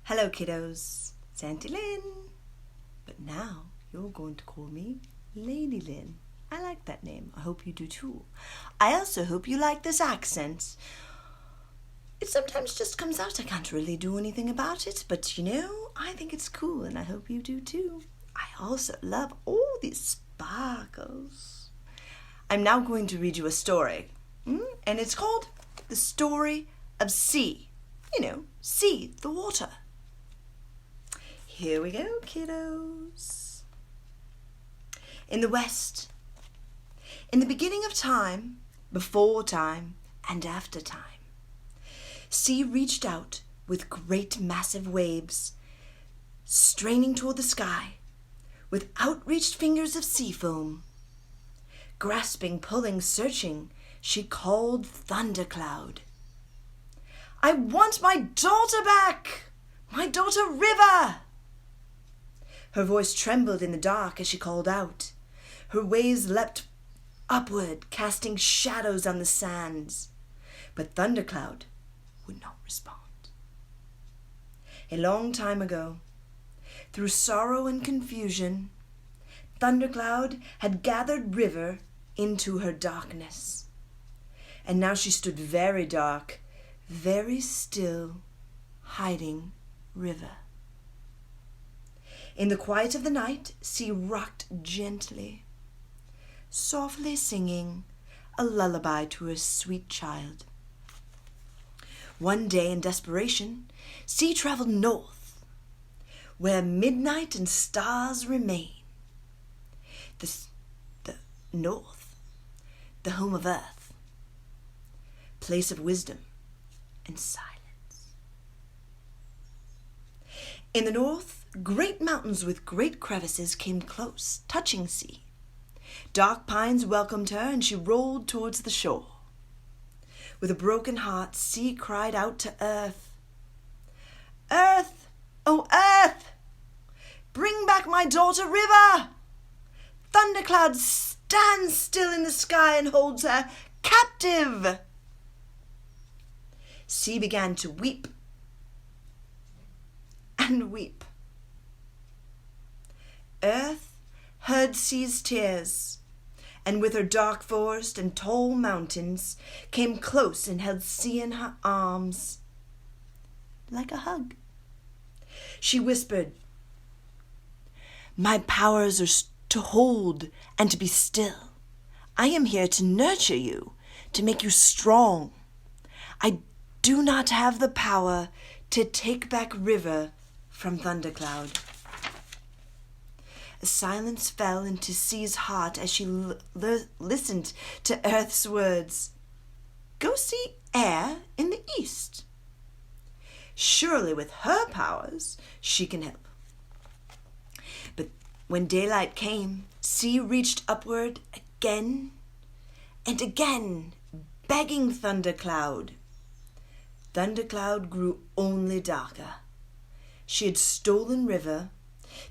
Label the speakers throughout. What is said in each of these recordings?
Speaker 1: Hello, kiddos. It's Auntie Lynn. But now you're going to call me Lady Lynn. I like that name. I hope you do too. I also hope you like this accent. It sometimes just comes out. I can't really do anything about it, but I think it's cool, and I hope you do too. I also love all these sparkles. I'm now going to read you a story, and it's called The Story of Sea. Sea, the water. Here we go, kiddos. In the West, in the beginning of time, before time, and after time, sea reached out with great massive waves, straining toward the sky, with outreached fingers of sea foam. Grasping, pulling, searching, she called Thundercloud. I want my daughter back! My daughter River! Her voice trembled in the dark as she called out. Her waves leapt upward, casting shadows on the sands. But Thundercloud would not respond. A long time ago, through sorrow and confusion, Thundercloud had gathered River into her darkness. And now she stood very dark, very still, hiding River. In the quiet of the night, sea rocked gently, softly singing a lullaby to her sweet child. One day, in desperation, sea traveled north, where midnight and stars remain. The north, the home of earth, place of wisdom and silence. In the north, great mountains with great crevices came close, touching sea. Dark pines welcomed her, and she rolled towards the shore. With a broken heart, sea cried out to earth, Earth, oh earth, bring back my daughter River! Thundercloud stands still in the sky and holds her captive. Sea began to weep and weep. Earth heard sea's tears, and with her dark forest and tall mountains came close and held sea in her arms like a hug. She whispered, my powers are to hold and to be still. I am here to nurture you, to make you strong. I do not have the power to take back River from Thundercloud. A silence fell into Sea's heart as she listened to Earth's words. Go see Air in the east. Surely with her powers she can help. But when daylight came, Sea reached upward again and again, begging Thundercloud. Thundercloud grew only darker. She had stolen River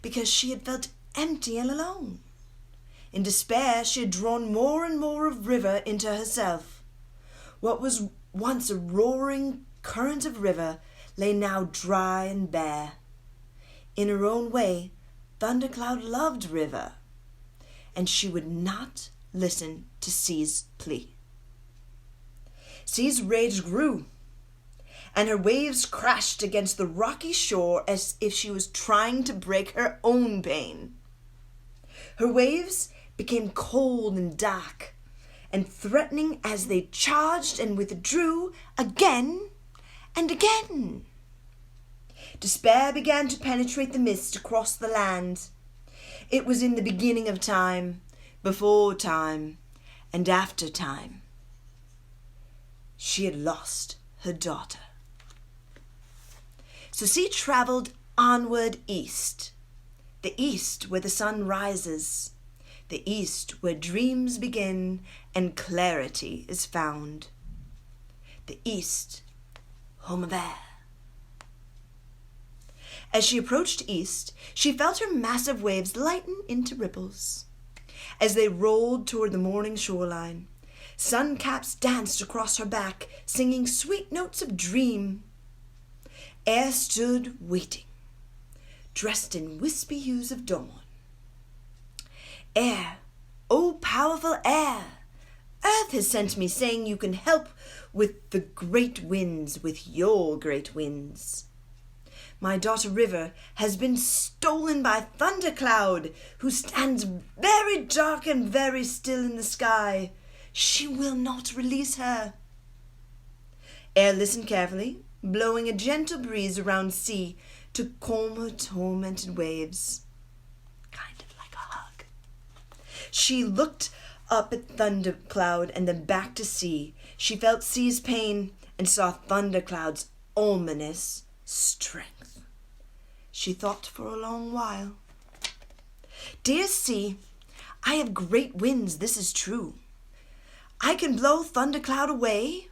Speaker 1: because she had felt empty and alone. In despair, she had drawn more and more of River into herself. What was once a roaring current of River lay now dry and bare. In her own way, Thundercloud loved River, and she would not listen to Sea's plea. Sea's rage grew, and her waves crashed against the rocky shore as if she was trying to break her own pain. Her waves became cold and dark and threatening as they charged and withdrew again and again. Despair began to penetrate the mist across the land. It was in the beginning of time, before time, and after time. She had lost her daughter. So Sea traveled onward east, the east where the sun rises, the east where dreams begin and clarity is found, the east, home of air. As she approached east, she felt her massive waves lighten into ripples. As they rolled toward the morning shoreline, sun caps danced across her back, singing sweet notes of dream. Air stood waiting, dressed in wispy hues of dawn. Air, oh powerful air, Earth has sent me saying you can help with the great winds, with your great winds. My daughter River has been stolen by Thundercloud, who stands very dark and very still in the sky. She will not release her. Air listened carefully, blowing a gentle breeze around sea to calm her tormented waves. Kind of like a hug. She looked up at Thundercloud and then back to sea. She felt sea's pain and saw Thundercloud's ominous strength. She thought for a long while. Dear sea, I have great winds, this is true. I can blow Thundercloud away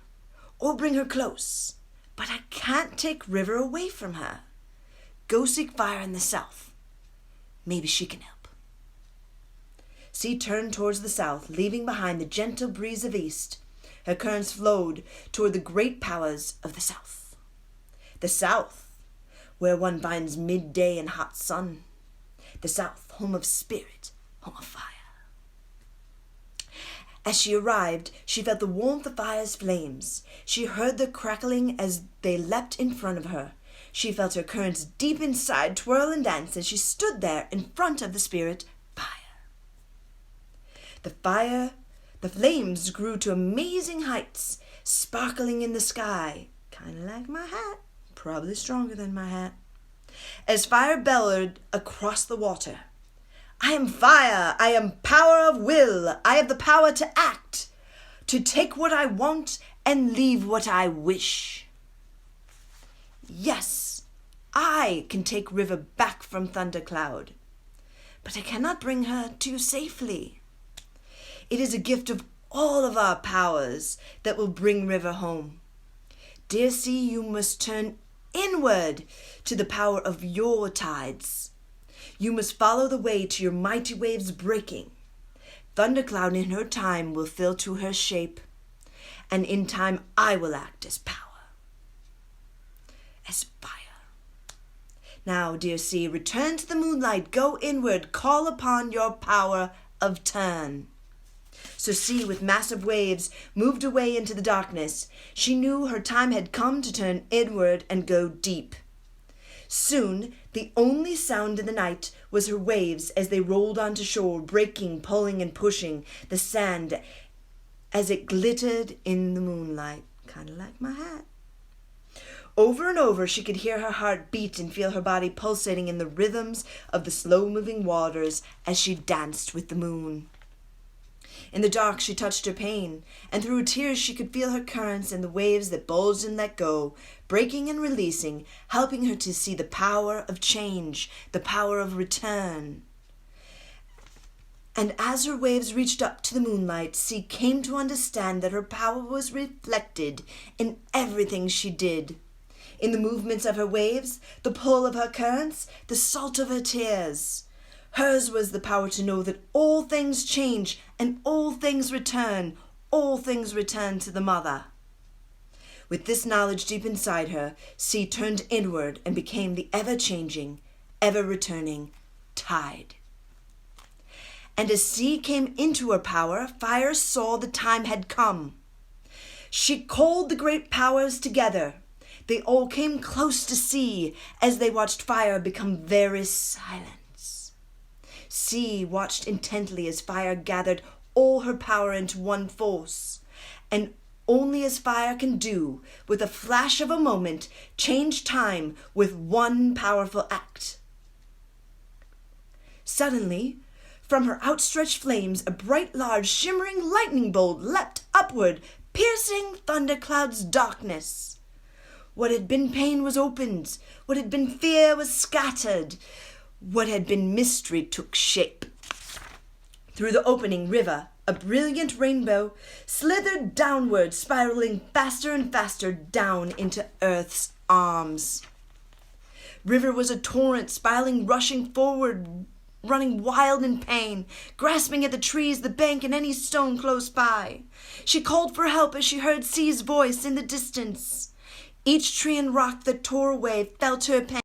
Speaker 1: or bring her close, but I can't take River away from her. Go seek fire in the south. Maybe she can help. Sea turned towards the south, leaving behind the gentle breeze of east. Her currents flowed toward the great powers of the south. The south, where one finds midday and hot sun. The south, home of spirit, home of fire. As she arrived, she felt the warmth of fire's flames. She heard the crackling as they leapt in front of her. She felt her currents deep inside twirl and dance as she stood there in front of the spirit fire. The flames grew to amazing heights, sparkling in the sky, kind of like my hat, probably stronger than my hat. As fire bellowed across the water, I am fire, I am power of will, I have the power to act, to take what I want and leave what I wish. Yes, I can take River back from Thundercloud, but I cannot bring her too safely. It is a gift of all of our powers that will bring River home. Dear sea, you must turn inward to the power of your tides. You must follow the way to your mighty waves breaking. Thundercloud in her time will fill to her shape, and in time I will act as power, as fire. Now, dear sea, return to the moonlight, go inward, call upon your power of turn. So sea, with massive waves, moved away into the darkness. She knew her time had come to turn inward and go deep. Soon, the only sound in the night was her waves as they rolled onto shore, breaking, pulling, and pushing the sand as it glittered in the moonlight, kind of like my hat. Over and over, she could hear her heart beat and feel her body pulsating in the rhythms of the slow-moving waters as she danced with the moon. In the dark, she touched her pain, and through her tears she could feel her currents and the waves that bulged and let go, breaking and releasing, helping her to see the power of change, the power of return. And as her waves reached up to the moonlight, sea came to understand that her power was reflected in everything she did. In the movements of her waves, the pull of her currents, the salt of her tears. Hers was the power to know that all things change and all things return to the mother. With this knowledge deep inside her, sea turned inward and became the ever-changing, ever-returning tide. And as sea came into her power, fire saw the time had come. She called the great powers together. They all came close to sea as they watched fire become very silent. Sea watched intently as fire gathered all her power into one force, and only as fire can do, with a flash of a moment, change time with one powerful act. Suddenly, from her outstretched flames, a bright, large, shimmering lightning bolt leapt upward, piercing Thundercloud's darkness. What had been pain was opened. What had been fear was scattered. What had been mystery took shape. Through the opening river, a brilliant rainbow slithered downward, spiraling faster and faster down into Earth's arms. River was a torrent, spiraling, rushing forward, running wild in pain, grasping at the trees, the bank, and any stone close by. She called for help as she heard Sea's voice in the distance. Each tree and rock that tore away fell to a penny.